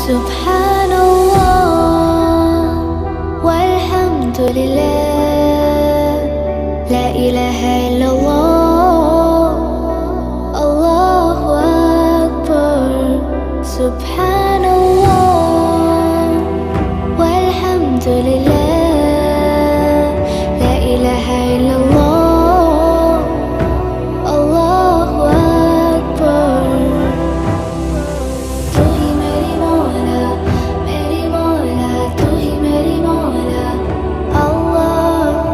سبحان الله والحمد لله، لا إله إلا الله، الله أكبر. سبحان الله والحمد لله.